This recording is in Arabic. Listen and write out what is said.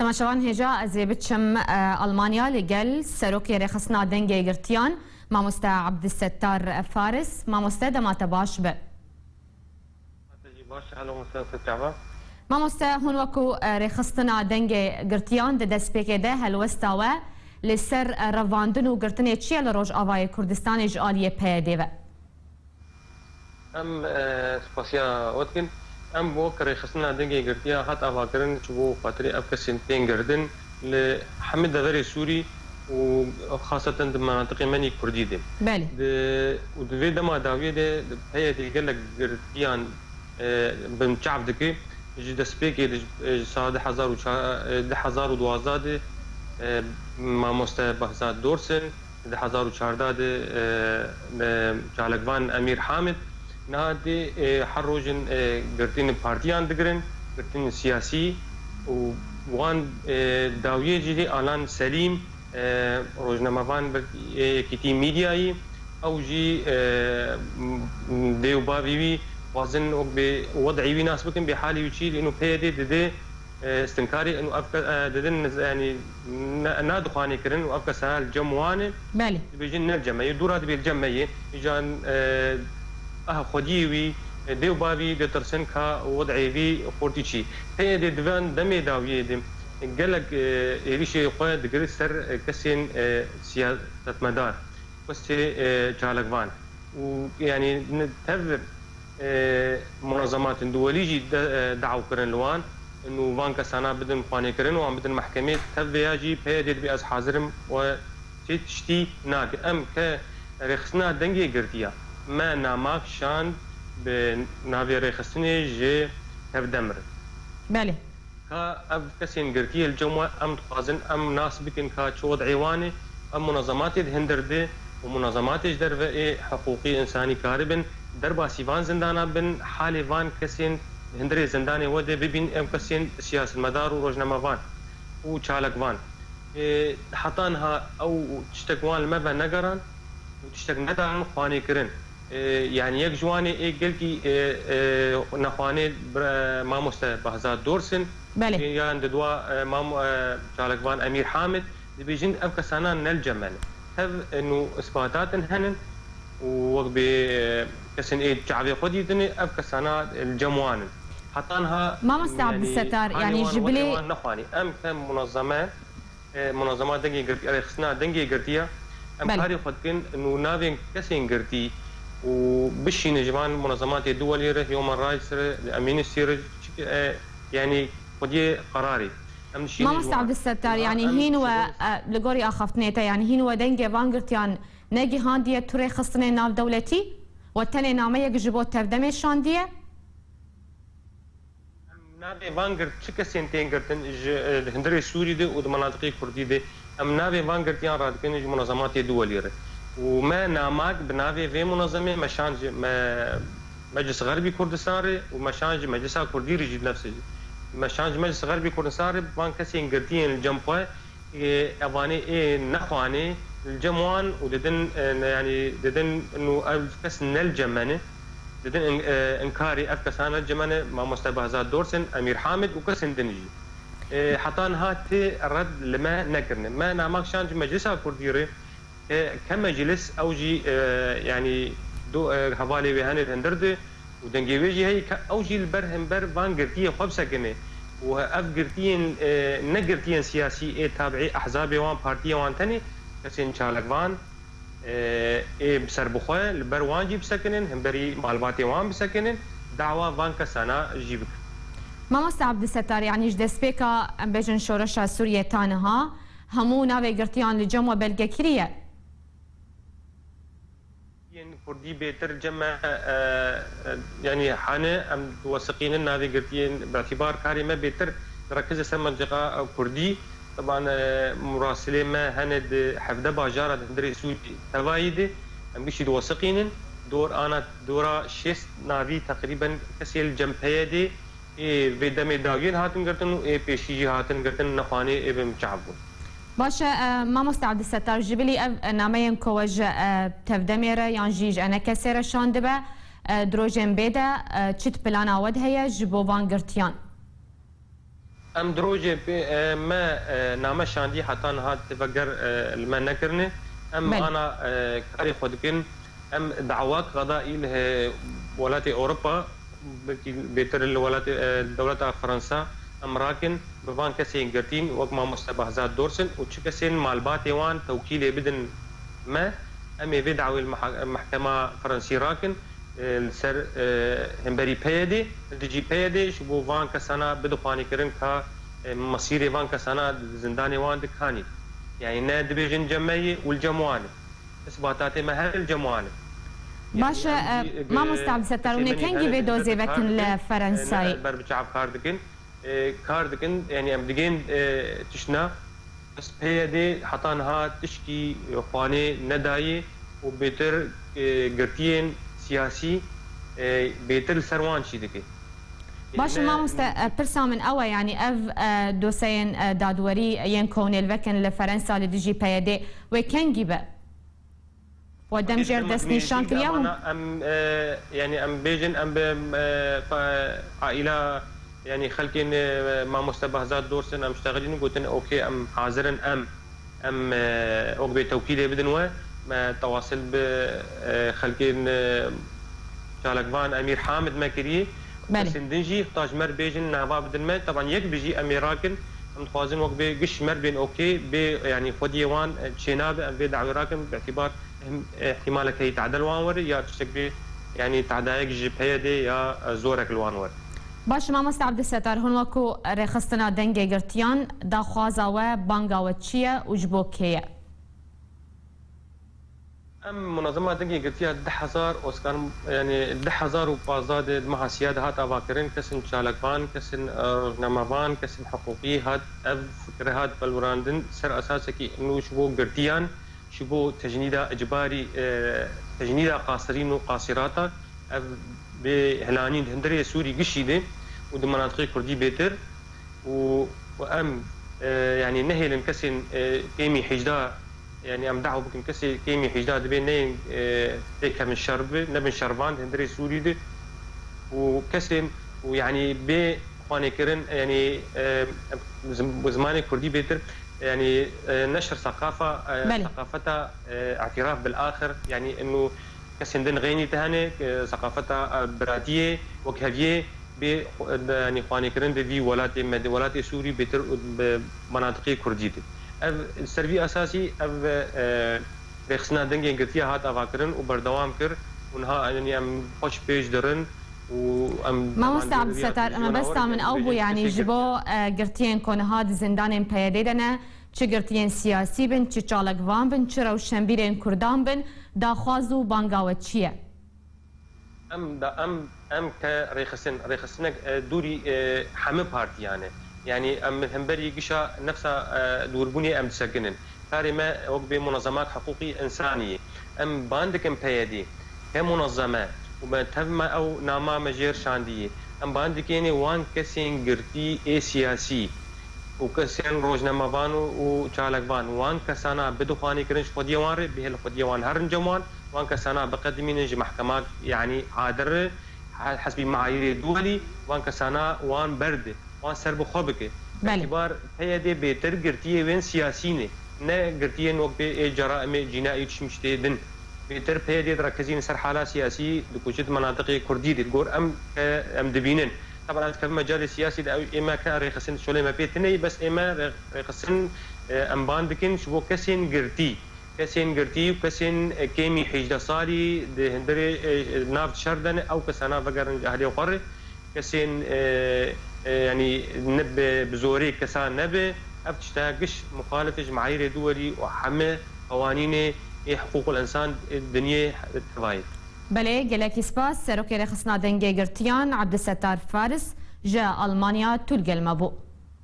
تماشاوان هجا ازي بتشم المانيا لقل سروكي رخصنا دنجي قرتيان ما مستا عبد الستار فارس ما مستا دما تباش ب ما مستا هون وكو رخصتنا دنجي قرتيان د دسبيكي ده هلوستا و لسر رواندن و قرتني تشي لروج آوای کردستان اجعالیه پیده ام سپاسیا وتكن ام بو كري خصنا دنگي گرتيا هات افاكرن چبو خاطري اب كسنتين گردن لحمد غير سوري وخاصة مناطق مني كردي دي بله ودفي دما داوية دي هي دي قال لك گرتيان بمشعب دكي جي دسبيكي ساعة 2012 دي ما مستا بهزاد دورسن 2014 دي جالقوان امير حامد نادي حروجن قرتين بارتيان دقرن قرتين سياسي وان داوية جدي آلان سليم روجناموان كتي ميدياي او جي ديو بابيوي وازن بوضعي ناس بكن بحالي وشي لانه بيدي دي استنكاري انه افكا ددن يعني نادخاني كرن وافكا سهل جموانه بالي بيجن الجمعيه دورات بالجمعيه اجان خديوي ديو بابي دترسن كا وضعي في خورتيشي هي دي دفان دمي داويه دي قالك يريشي خويا دغري سر كسين سياسه مدار بس جالقوان ويعني نتذر منظمات دوليه دعوا كرن لوان انه فانكا سانا بدن خواني كرن وعم بدن محكمه تبياجي بيدد باز حاضرم و تشتي ناك ام ك رخصنا دنگي قرتيا ما ناماك شان بنافي رخصني جي تبدمر بله كا اب كسين قرتيا الجمعه ام تخازن ام ناس بكن كا شود عيواني ام منظمات هندرده ومنظمات درفه حقوقي انساني كاربن دربا سيفان زندانا بن حالي فان كسين هندري زنداني وده ببين ام كسين سياسه مدار وروجنامه وشالقوان حطانها او تشتكوان المبا نقران وتشتك ندان خواني كرن يعني يك جواني قلكي نخواني ما مستا بهزاد دورسن بله يعني ددوا مام شالقوان امير حامد بيجن ام كسانا نلجمن هذ انه اثباتات هنن وقت كسن شعبي خدي دني اب كسانا الجموان حطانها ما مستا عبد الستار يعني جبلي نخواني ام كم منظمات دنگي قرتي خصنا دنگي قرتيا ام هاري خدكن انه نافين كسين قرتي وبشي نجمان منظمات الدولية هيومن رايتس امين السير يعني خدي قراري ما مستا عبد الستار يعني هين و لغوري اخفتنيتا يعني هين و دنگي فانغرتيان نجي هانديه توري خصني ناف دولتي والتاني ناميه جبوت تبدمي شانديه نافي فانغرت شكسين تينغرتن هندري سوري دي ومناطق كردي دي ام نافي فانغرتيان رادكن منظمات دوليه وما ناماك بنافي في منظمه مشانج مجلس غربي كردستان ومشانج مجلس كردي رجل نفسه مشانج مجلس غربي كردستان بان كسين قرتين الجمبوي افاني نخواني الجموان وددن يعني ددن انه كس الجمانه ددن انكاري افكسان الجمانه ما مستبهزات دورسن امير حامد وكسن دنجي حطان هاتي الرد لما نكرنا ما ناماك شانج مجلس كرديري كمجلس اوجي يعني دو حوالي بهاني هندرده ودنجي ويجي هي اوجي البرهم بر فان قرتيه خبسه كنه واف قرتين نقرتين سياسي تابعي احزاب وان بارتي وان تاني كسين شالقوان بسر بخواه البر وان جي بسكنن هم بري معلوماتي وان بسكنن دعوة وان كسانا جيبك ما مستا عبد الستار يعني جدسبيكا ام بيجن شورشا سوريا تانها همو ناوي قرتيان لجمع بلقى كريه كردي بيتر جمع يعني حانه ام توثقين النادي قرتين باعتبار كاري ما بيتر ركز سما منطقه كردي طبعا مراسلين ما هند حفده باجاره هندري سوري توايد ام بيشي توثقين دور انا دورا شيست نافي تقريبا كسيل جمبيدي في دمي داوين هاتن قرتن بيشي هاتن قرتن نخواني ابن شعبون باشا ما مستعد الستار جبلي نامين كوج تفدميره يانجيج انا كسيره شاندبه دروجين بيدا تشت بلانا ود هي جبو فانغرتيان ام دروجه ما نامه شاندي حتى نهاد تفكر ما نكرنه ام انا كاري خدكن ام دعوات قضائي له ولايات اوروبا بيتر الولايات دولة فرنسا امراكن بفان كسين قرتين وقت ما مستبهزات دورسن وتشكسين مالباتي وان توكيل بدن ما امي في دعوه المحكمه فرنسي راكن السر همبري بيدي دي بيدي شبو فان كسانا بدخاني كرن كا مصيري فان كسانا زنداني وان دكاني يعني نا دبيجن جمعي والجمواني اثباتاتي ما هل الجمواني باشا ما مستعد ستاروني كان جيبي دوزي وكن لفرنساي بربچاف كاردكن يعني ام دقين تشنا بس بيدي حطانها تشكي خواني نداي وبيتر قرتين سياسي بيتر سروان شي دكي باش ما برسا من أول يعني اف دوسين دادوري ينكون الوكن لفرنسا لديجي بيدي وكان جيبه ودم جير دست نشان كرياهم ام يعني ام بيجن ام عائله يعني خلكين ما مستبهزات دورسن ام اشتغلين قلتن اوكي ام حاضرن ام اوكي توكيل بدن ما تواصل بخلكين شالكفان امير حامد ماكري بس دنجي احتاج مر بيجن نافا بدن ما طبعا يك بيجي اميراكن ام خوازن وقت بقش مر بين اوكي يعني فديوان شناب ام بيدعوا راكن باعتبار احتمالك هي تعدل وانور يا تشتكي يعني تعدايك جبهيدي يا زورك الوانور باش ما مستعد الستار هون وكو رخصتنا دنجي قرتيان دا خوازا و بانغا وتشيا وجبوكيا ام منظمه دنجي قرتيا 10000 اوسكار يعني 10000 وبازاد مع سياده هات افاكرين كسن شالكفان كسن نمافان كسن حقوقي هات فكره هات بالوراندن سر اساسك انه شبو قرتيان شبو تجنيدا اجباري تجنيدا قاصرين وقاصراتا بهلانين هندري سوري قشيده ود مناطق كردي بيتر وام يعني نهي لنكسن كيمي حجدا يعني ام دعوه بكم كسي كيمي حجدا بين نين تيك من شرب نبن شربان هندري سوري دي وكسن ويعني ب اخواني كرن يعني زماني كردي بيتر يعني نشر ثقافتها اعتراف بالاخر يعني انه كسندن غيني تهاني ثقافتها براتيه وكهفيه ب يعني اخواني كرن في ولات سوري بتر بمناطق كرديه السرفي اساسي بخصنا دنجي قرتيا هات افاكرن وبردوام كر ونها يعني ام خوش بيج درن ما مستعد ستار اما بس من اوبو يعني جبو قرتين كون هاد زندان بيديدنا چه گرتین سیاسی بن چه چالکوان بن چه روشنبیرین کردان بن داخوازو بانگاوت چیه؟ ام كريخسنك دوري حمى بارتي يعني ام همبري قشا نفسها دوربوني ام تسكنن كاري ما وقبي منظمات حقوقي انسانيه ام باندكم بيدي كمنظمات وما تفما او ناما مجير شانديه ام باندكيني وان كسين قرتي اي سياسي وكسين روزنامه‌وان و چالکوان وان کسانا بدخوانی کرنش خودیوان ره به خودیوان هرن جوان وان کسانا بقدمینج محکمات يعني عادر حسب معايير دولي وان كسانا وان برد وان سرب خبك باعتبار هي دي بيتر قرتيه وين سياسيين نا قرتيه وقت جرائم جنائيه تشمشتي بيتر هي دي تركزين سر حالات سياسي لكوجد مناطق كرديه تقول ام دبينن طبعا في المجال السياسي اما كان ريخسن شولي ما بيتني بس اما ريخسن ام باندكن شبو كسين قرتي وكسين كيمي حجده صالي هندري نافت شردن او كسانا فقرن اهلي وقري كسين يعني نب بزوري كسان نب افتشتاقش مخالفه معايير دولي وحمى قوانين حقوق الانسان الدنيا التوايد بله گلکی سپاس سروکی رخصنا دنگی گرتیان عبدالستار فارس جا ألمانيا تلقى المبو